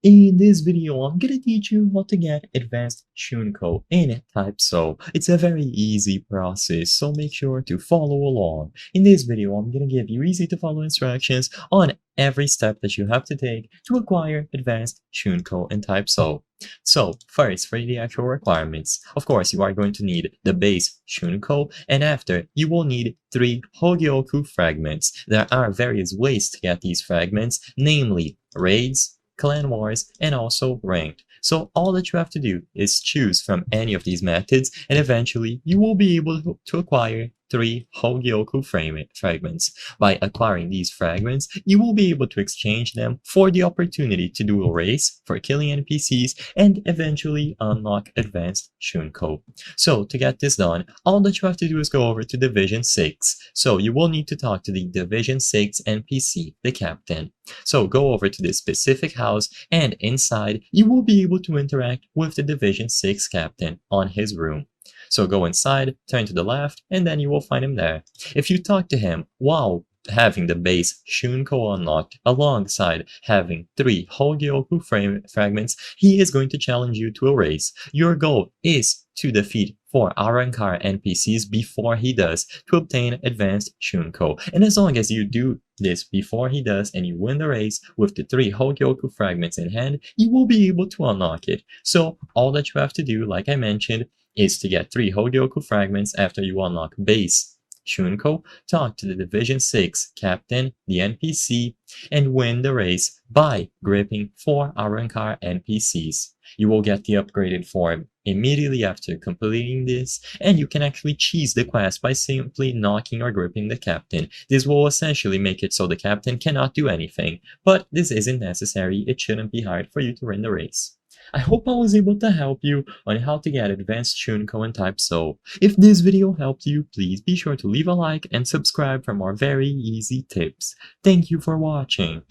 In this video, I'm gonna teach you how to get advanced Shunko in Type So. It's a very easy process, so make sure to follow along. In this video, I'm gonna give you easy to follow instructions on every step that you have to take to acquire advanced Shunko in Type So. So, first, for the actual requirements, of course, you are going to need the base Shunko, and after, you will need 3 Hogyoku fragments. There are various ways to get these fragments, namely raids, clan wars, and also ranked. So all that you have to do is choose from any of these methods, and eventually you will be able to acquire 3 Hogyoku fragments. By acquiring these fragments, you will be able to exchange them for the opportunity to do a race for killing NPCs and eventually unlock advanced Shunko. So to get this done, all that you have to do is go over to Division 6. So you will need to talk to the Division 6 NPC, the captain. So go over to this specific house, and inside you will be able to interact with the Division 6 captain on his room. So go inside, turn to the left, and then you will find him there. If you talk to him while having the base Shunko unlocked alongside having 3 Hogyoku fragments, he is going to challenge you to a race. Your goal is to defeat 4 Arrancar NPCs before he does to obtain advanced Shunko. And as long as you do this before he does and you win the race with the 3 Hogyoku fragments in hand, you will be able to unlock it. So all that you have to do, like I mentioned, is to get 3 Hogyoku fragments after you unlock base Shunko, talk to the Division 6 captain, the NPC, and win the race by gripping 4 Arrancar NPCs. You will get the upgraded form immediately after completing this, and you can actually cheese the quest by simply knocking or gripping the captain. This will essentially make it so the captain cannot do anything, but this isn't necessary. It shouldn't be hard for you to win the race. I hope I was able to help you on how to get advanced Shunko in Type So. If this video helped you, please be sure to leave a like and subscribe for more very easy tips. Thank you for watching.